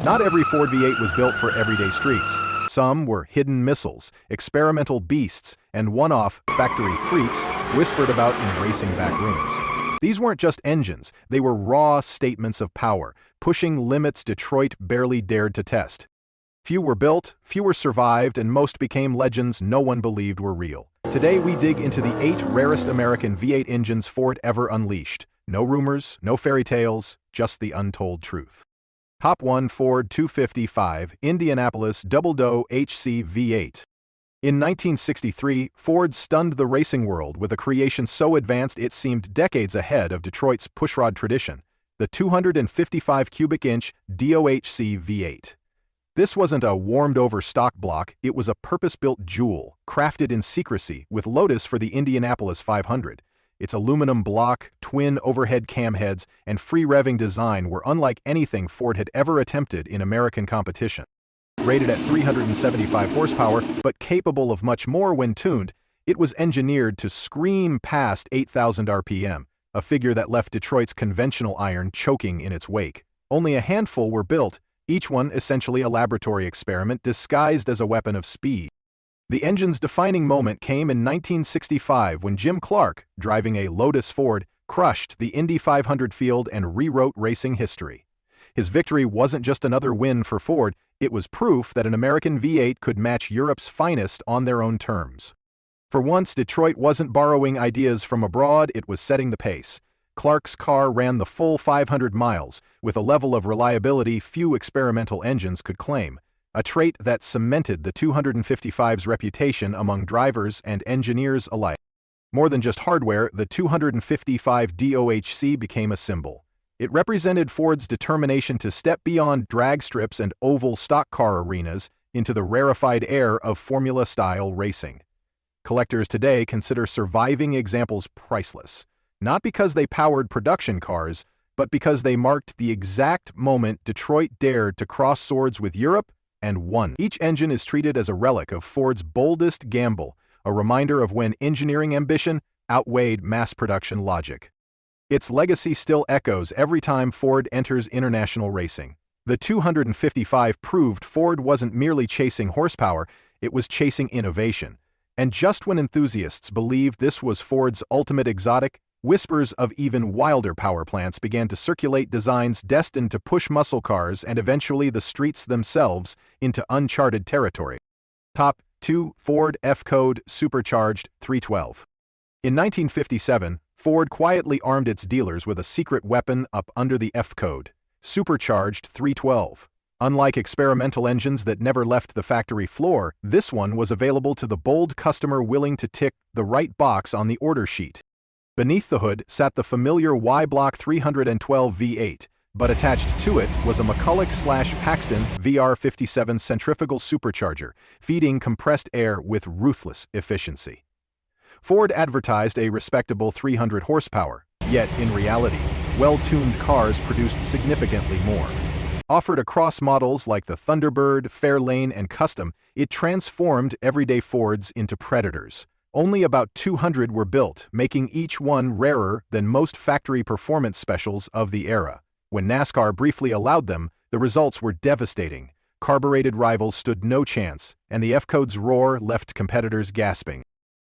Not every Ford V8 was built for everyday streets. Some were hidden missiles, experimental beasts, and one-off factory freaks whispered about in racing backrooms. These weren't just engines, they were raw statements of power, pushing limits Detroit barely dared to test. Few were built, fewer survived, and most became legends no one believed were real. Today we dig into the 8 rarest American V8 engines Ford ever unleashed. No rumors, no fairy tales, just the untold truth. Top 1 Ford 255 Indianapolis-bred V8. In 1963, Ford stunned the racing world with a creation so advanced it seemed decades ahead of Detroit's pushrod tradition, the 255 cubic inch DOHC V8. This wasn't a warmed-over stock block, it was a purpose-built jewel, crafted in secrecy with Lotus for the Indianapolis 500. Its aluminum block, twin overhead cam heads, and free-revving design were unlike anything Ford had ever attempted in American competition. Rated at 375 horsepower, but capable of much more when tuned, it was engineered to scream past 8,000 RPM, a figure that left Detroit's conventional iron choking in its wake. Only a handful were built, each one essentially a laboratory experiment disguised as a weapon of speed. The engine's defining moment came in 1965 when Jim Clark, driving a Lotus Ford, crushed the Indy 500 field and rewrote racing history. His victory wasn't just another win for Ford, it was proof that an American V8 could match Europe's finest on their own terms. For once, Detroit wasn't borrowing ideas from abroad, it was setting the pace. Clark's car ran the full 500 miles, with a level of reliability few experimental engines could claim, a trait that cemented the 255's reputation among drivers and engineers alike. More than just hardware, the 255 DOHC became a symbol. It represented Ford's determination to step beyond drag strips and oval stock car arenas into the rarefied air of Formula-style racing. Collectors today consider surviving examples priceless, not because they powered production cars, but because they marked the exact moment Detroit dared to cross swords with Europe and won. Each engine is treated as a relic of Ford's boldest gamble, a reminder of when engineering ambition outweighed mass production logic. Its legacy still echoes every time Ford enters international racing. The 255 proved Ford wasn't merely chasing horsepower, it was chasing innovation. And just when enthusiasts believed this was Ford's ultimate exotic, whispers of even wilder power plants began to circulate, designs destined to push muscle cars and eventually the streets themselves into uncharted territory. Top 2 Ford F-Code Supercharged 312. In 1957, Ford quietly armed its dealers with a secret weapon up under the F-Code, Supercharged 312. Unlike experimental engines that never left the factory floor, this one was available to the bold customer willing to tick the right box on the order sheet. Beneath the hood sat the familiar Y-Block 312 V8, but attached to it was a McCulloch/Paxton VR57 centrifugal supercharger, feeding compressed air with ruthless efficiency. Ford advertised a respectable 300 horsepower, yet in reality, well-tuned cars produced significantly more. Offered across models like the Thunderbird, Fairlane, and Custom, it transformed everyday Fords into predators. Only about 200 were built, making each one rarer than most factory performance specials of the era. When NASCAR briefly allowed them, the results were devastating. Carbureted rivals stood no chance, and the F-Code's roar left competitors gasping.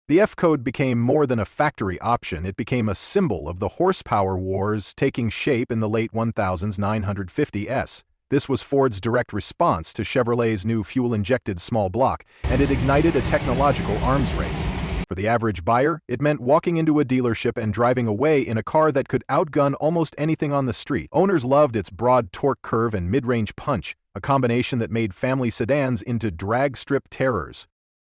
The F-Code became more than a factory option, it became a symbol of the horsepower wars taking shape in the late 1950s. This was Ford's direct response to Chevrolet's new fuel-injected small block, and it ignited a technological arms race. For the average buyer, it meant walking into a dealership and driving away in a car that could outgun almost anything on the street. Owners loved its broad torque curve and mid-range punch, a combination that made family sedans into drag strip terrors.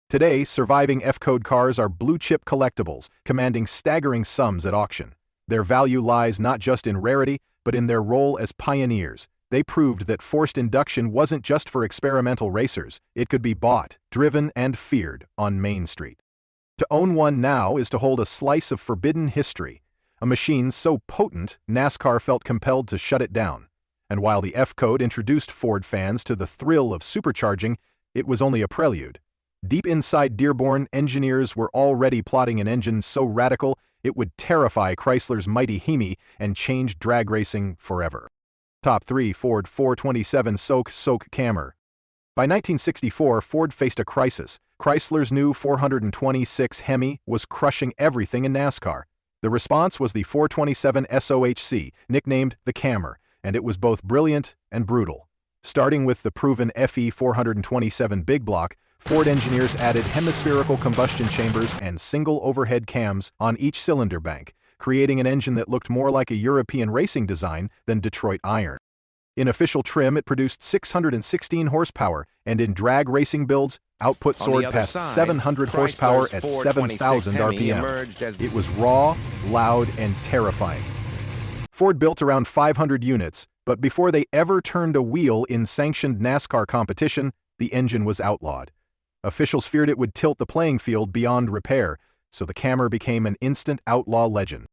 Today, surviving F-Code cars are blue-chip collectibles, commanding staggering sums at auction. Their value lies not just in rarity, but in their role as pioneers. They proved that forced induction wasn't just for experimental racers, it could be bought, driven, and feared on Main Street. To own one now is to hold a slice of forbidden history, a machine so potent NASCAR felt compelled to shut it down. And while the F-Code introduced Ford fans to the thrill of supercharging, it was only a prelude. Deep inside Dearborn, engineers were already plotting an engine so radical it would terrify Chrysler's mighty Hemi and change drag racing forever. Top 3. Ford 427 SOHC Camber. By 1964, Ford faced a crisis. Chrysler's new 426 Hemi was crushing everything in NASCAR. The response was the 427 SOHC, nicknamed the Camber, and it was both brilliant and brutal. Starting with the proven FE 427 big block, Ford engineers added hemispherical combustion chambers and single overhead cams on each cylinder bank, creating an engine that looked more like a European racing design than Detroit iron. In official trim, it produced 616 horsepower, and in drag racing builds, output soared past 700 horsepower at 7,000 RPM. It was raw, loud, and terrifying. Ford built around 500 units, but before they ever turned a wheel in sanctioned NASCAR competition, the engine was outlawed. Officials feared it would tilt the playing field beyond repair, so the Camber became an instant outlaw legend.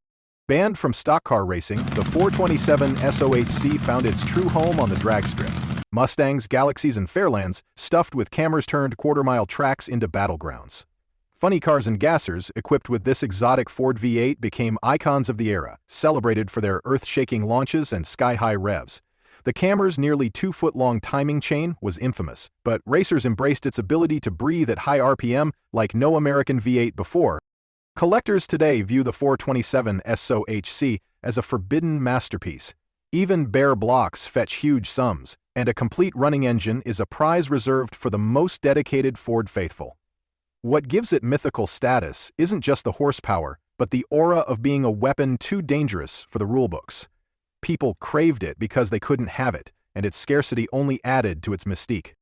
Banned from stock car racing, the 427 SOHC found its true home on the drag strip. Mustangs, Galaxies, and Fairlands stuffed with Cambers turned quarter-mile tracks into battlegrounds. Funny cars and gassers equipped with this exotic Ford V8 became icons of the era, celebrated for their earth-shaking launches and sky-high revs. The Camber's nearly 2-foot-long timing chain was infamous, but racers embraced its ability to breathe at high RPM like no American V8 before. Collectors today view the 427 SOHC as a forbidden masterpiece. Even bare blocks fetch huge sums, and a complete running engine is a prize reserved for the most dedicated Ford faithful. What gives it mythical status isn't just the horsepower, but the aura of being a weapon too dangerous for the rulebooks. People craved it because they couldn't have it, and its scarcity only added to its mystique.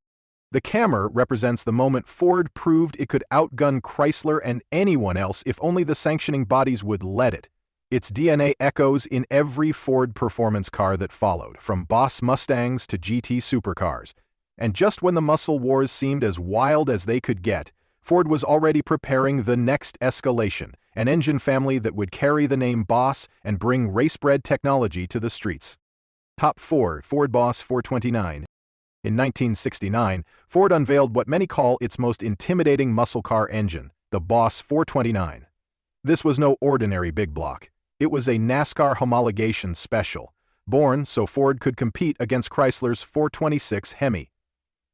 The Camber represents the moment Ford proved it could outgun Chrysler and anyone else if only the sanctioning bodies would let it. Its DNA echoes in every Ford performance car that followed, from Boss Mustangs to GT supercars. And just when the muscle wars seemed as wild as they could get, Ford was already preparing the next escalation, an engine family that would carry the name Boss and bring race-bred technology to the streets. Top 4. Ford Boss 429. In 1969, Ford unveiled what many call its most intimidating muscle car engine, the Boss 429. This was no ordinary big block. It was a NASCAR homologation special, born so Ford could compete against Chrysler's 426 Hemi.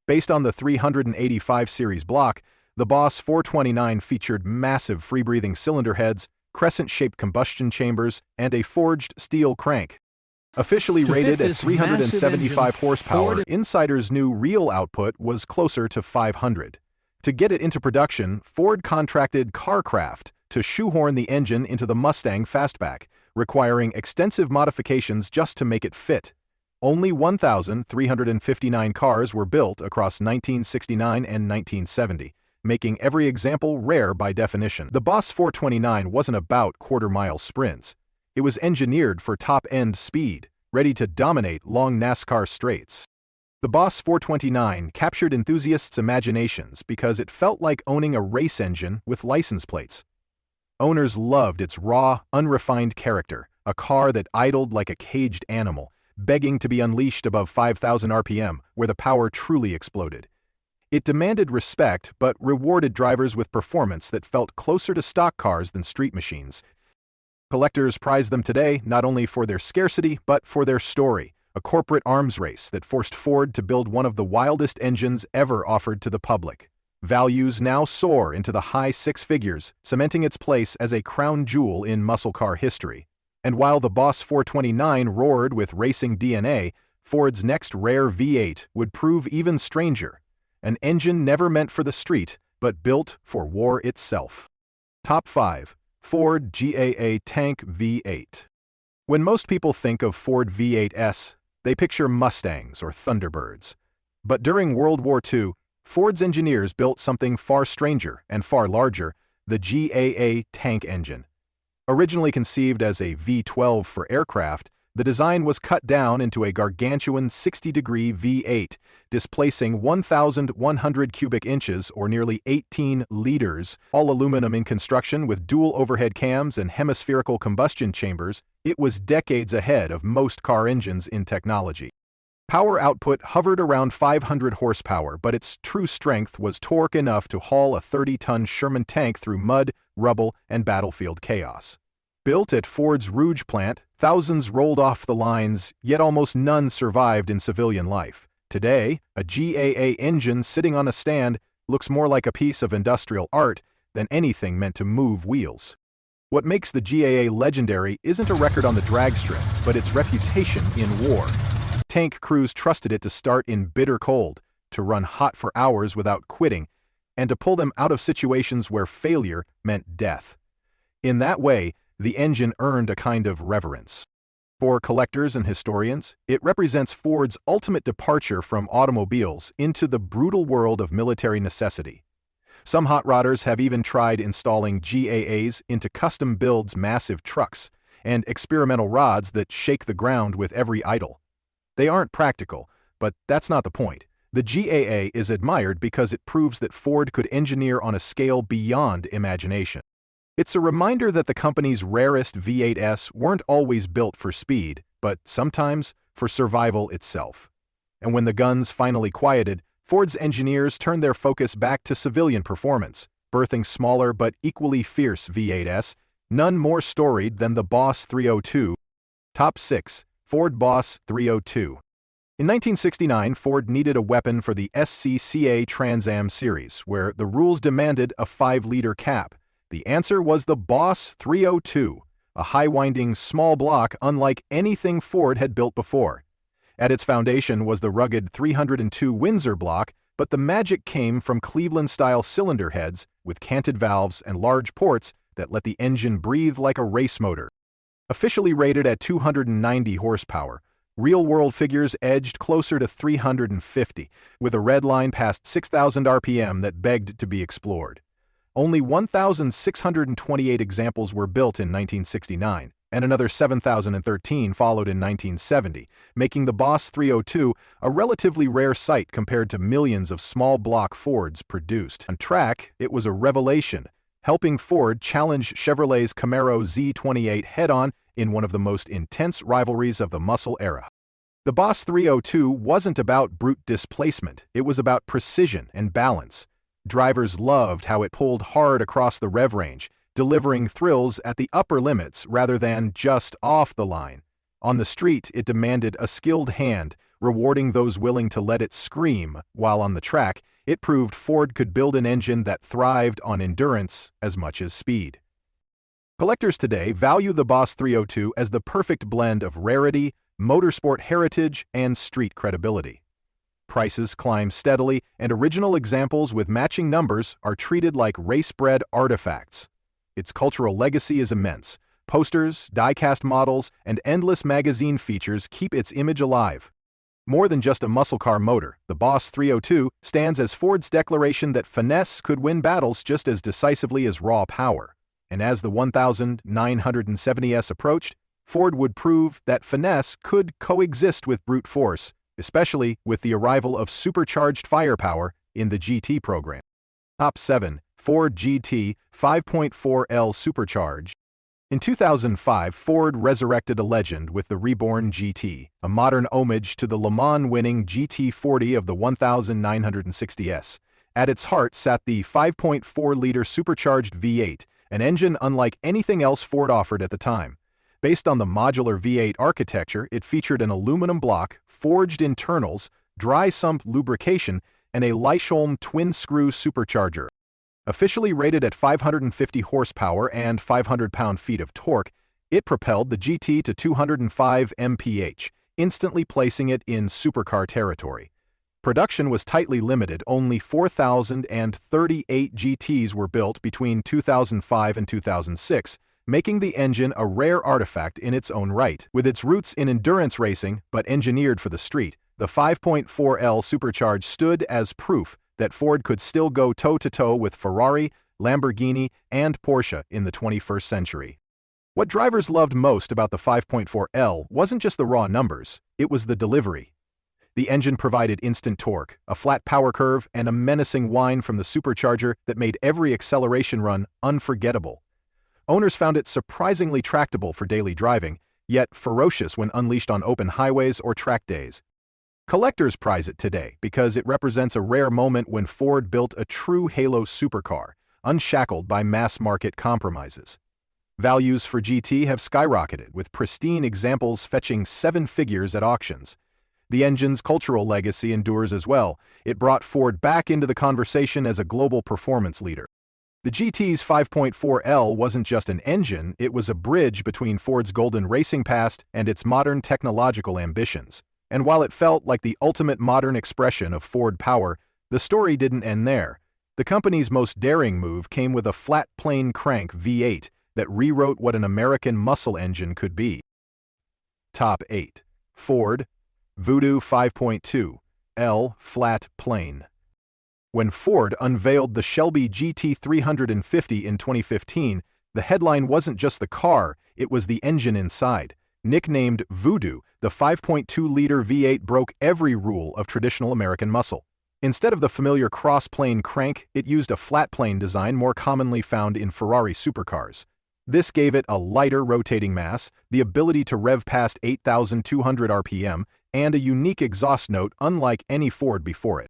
Based on the 385 series block, the Boss 429 featured massive free-breathing cylinder heads, crescent-shaped combustion chambers, and a forged steel crank. Officially rated at 375 horsepower, Insider's new real output was closer to 500. To get it into production, Ford contracted CarCraft to shoehorn the engine into the Mustang Fastback, requiring extensive modifications just to make it fit. Only 1,359 cars were built across 1969 and 1970, making every example rare by definition. The Boss 429 wasn't about quarter-mile sprints. It was engineered for top-end speed, ready to dominate long NASCAR straights. The Boss 429 captured enthusiasts' imaginations because it felt like owning a race engine with license plates. Owners loved its raw, unrefined character, a car that idled like a caged animal, begging to be unleashed above 5,000 RPM, where the power truly exploded. It demanded respect but rewarded drivers with performance that felt closer to stock cars than street machines. Collectors prize them today not only for their scarcity, but for their story, a corporate arms race that forced Ford to build one of the wildest engines ever offered to the public. Values now soar into the high six figures, cementing its place as a crown jewel in muscle car history. And while the Boss 429 roared with racing DNA, Ford's next rare V8 would prove even stranger, an engine never meant for the street, but built for war itself. Top 5. Ford GAA Tank V8. When most people think of Ford V8s, they picture Mustangs or Thunderbirds. But during World War II, Ford's engineers built something far stranger and far larger, the GAA tank engine. Originally conceived as a V12 for aircraft, the design was cut down into a gargantuan 60-degree V8, displacing 1,100 cubic inches or nearly 18 liters, all aluminum in construction with dual overhead cams and hemispherical combustion chambers. It was decades ahead of most car engines in technology. Power output hovered around 500 horsepower, but its true strength was torque enough to haul a 30-ton Sherman tank through mud, rubble, and battlefield chaos. Built at Ford's Rouge plant, thousands rolled off the lines, yet almost none survived in civilian life. Today, a GAA engine sitting on a stand looks more like a piece of industrial art than anything meant to move wheels. What makes the GAA legendary isn't a record on the drag strip, but its reputation in war. Tank crews trusted it to start in bitter cold, to run hot for hours without quitting, and to pull them out of situations where failure meant death. In that way, the engine earned a kind of reverence. For collectors and historians, it represents Ford's ultimate departure from automobiles into the brutal world of military necessity. Some hot rodders have even tried installing GAAs into custom builds massive trucks and experimental rods that shake the ground with every idle. They aren't practical, but that's not the point. The GAA is admired because it proves that Ford could engineer on a scale beyond imagination. It's a reminder that the company's Rarest V8s weren't always built for speed, but sometimes for survival itself. And when the guns finally quieted, Ford's engineers turned their focus back to civilian performance, birthing smaller but equally fierce V8s, none more storied than the Boss 302. Top 6. Ford Boss 302. In 1969, Ford needed a weapon for the SCCA Trans Am series, where the rules demanded a 5-liter cap. The answer was the Boss 302, a high-winding small block unlike anything Ford had built before. At its foundation was the rugged 302 Windsor block, but the magic came from Cleveland-style cylinder heads with canted valves and large ports that let the engine breathe like a race motor. Officially rated at 290 horsepower, real-world figures edged closer to 350, with a red line past 6,000 RPM that begged to be explored. Only 1,628 examples were built in 1969, and another 7,013 followed in 1970, making the Boss 302 a relatively rare sight compared to millions of small-block Fords produced. On track, it was a revelation, helping Ford challenge Chevrolet's Camaro Z28 head-on in one of the most intense rivalries of the muscle era. The Boss 302 wasn't about brute displacement, it was about precision and balance. Drivers loved how it pulled hard across the rev range, delivering thrills at the upper limits rather than just off the line. On the street, it demanded a skilled hand, rewarding those willing to let it scream, while on the track, it proved Ford could build an engine that thrived on endurance as much as speed. Collectors today value the Boss 302 as the perfect blend of rarity, motorsport heritage, and street credibility. Prices climb steadily, and original examples with matching numbers are treated like race-bred artifacts. Its cultural legacy is immense. Posters, die-cast models, and endless magazine features keep its image alive. More than just a muscle car motor, the Boss 302 stands as Ford's declaration that finesse could win battles just as decisively as raw power. And as the 1970s approached, Ford would prove that finesse could coexist with brute force, especially with the arrival of supercharged firepower in the GT program. Top 7. Ford GT 5.4L Supercharged. In 2005, Ford resurrected a legend with the reborn GT, a modern homage to the Le Mans-winning GT40 of the 1960s. At its heart sat the 5.4-liter supercharged V8, an engine unlike anything else Ford offered at the time. Based on the modular V8 architecture, it featured an aluminum block, forged internals, dry sump lubrication, and a Leischolm twin-screw supercharger. Officially rated at 550 horsepower and 500 pound-feet of torque, it propelled the GT to 205 mph, instantly placing it in supercar territory. Production was tightly limited, only 4,038 GTs were built between 2005 and 2006, making the engine a rare artifact in its own right. With its roots in endurance racing, but engineered for the street, the 5.4L Supercharged stood as proof that Ford could still go toe-to-toe with Ferrari, Lamborghini, and Porsche in the 21st century. What drivers loved most about the 5.4L wasn't just the raw numbers, it was the delivery. The engine provided instant torque, a flat power curve, and a menacing whine from the supercharger that made every acceleration run unforgettable. Owners found it surprisingly tractable for daily driving, yet ferocious when unleashed on open highways or track days. Collectors prize it today because it represents a rare moment when Ford built a true halo supercar, unshackled by mass-market compromises. Values for GT have skyrocketed, with pristine examples fetching 7 figures at auctions. The engine's cultural legacy endures as well. It brought Ford back into the conversation as a global performance leader. The GT's 5.4L wasn't just an engine, it was a bridge between Ford's golden racing past and its modern technological ambitions. And while it felt like the ultimate modern expression of Ford power, the story didn't end there. The company's most daring move came with a flat plane crank V8 that rewrote what an American muscle engine could be. Top 8. Ford Voodoo 5.2L flat plane. When Ford unveiled the Shelby GT350 in 2015, the headline wasn't just the car, it was the engine inside. Nicknamed Voodoo, the 5.2-liter V8 broke every rule of traditional American muscle. Instead of the familiar cross-plane crank, it used a flat-plane design more commonly found in Ferrari supercars. This gave it a lighter rotating mass, the ability to rev past 8,200 RPM, and a unique exhaust note unlike any Ford before it.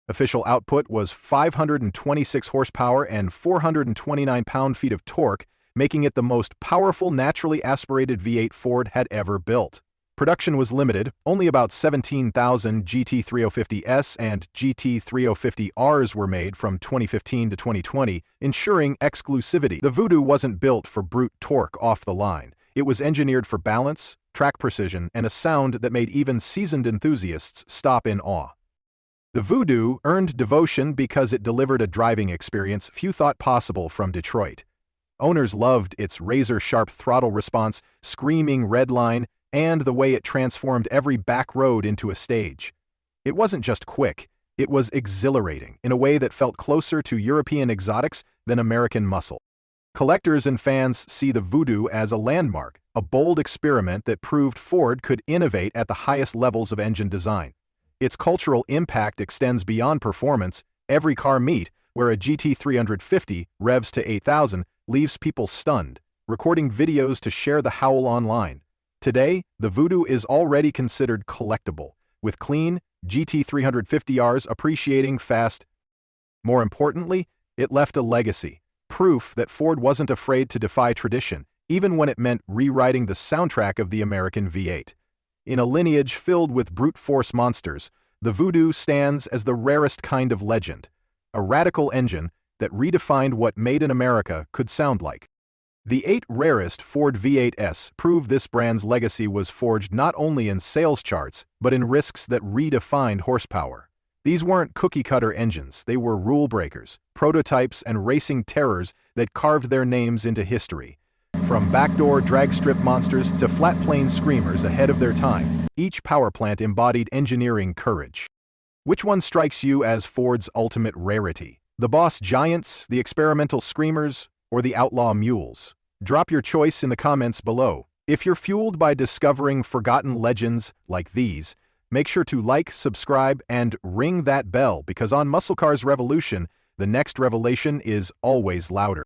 Official output was 526 horsepower and 429 pound-feet of torque, making it the most powerful naturally aspirated V8 Ford had ever built. Production was limited, only about 17,000 GT350S and GT350Rs were made from 2015 to 2020, ensuring exclusivity. The Voodoo wasn't built for brute torque off the line. It was engineered for balance, track precision, and a sound that made even seasoned enthusiasts stop in awe. The Voodoo earned devotion because it delivered a driving experience few thought possible from Detroit. Owners loved its razor-sharp throttle response, screaming red line, and the way it transformed every back road into a stage. It wasn't just quick, it was exhilarating in a way that felt closer to European exotics than American muscle. Collectors and fans see the Voodoo as a landmark, a bold experiment that proved Ford could innovate at the highest levels of engine design. Its cultural impact extends beyond performance. Every car meet, where a GT350 revs to 8,000, leaves people stunned, recording videos to share the howl online. Today, the Voodoo is already considered collectible, with clean GT350Rs appreciating fast. More importantly, it left a legacy, proof that Ford wasn't afraid to defy tradition, even when it meant rewriting the soundtrack of the American V8. In a lineage filled with brute force monsters, the Voodoo stands as the rarest kind of legend, a radical engine that redefined what Made in America could sound like. The 8 Rarest Ford V8s prove this brand's legacy was forged not only in sales charts, but in risks that redefined horsepower. These weren't cookie-cutter engines, they were rule-breakers, prototypes, and racing terrors that carved their names into history. From backdoor drag strip monsters to flat-plane screamers ahead of their time, each power plant embodied engineering courage. Which one strikes you as Ford's ultimate rarity? The boss giants, the experimental screamers, or the outlaw mules? Drop your choice in the comments below. If you're fueled by discovering forgotten legends like these, make sure to like, subscribe, and ring that bell because on Muscle Cars Revolution, the next revelation is always louder.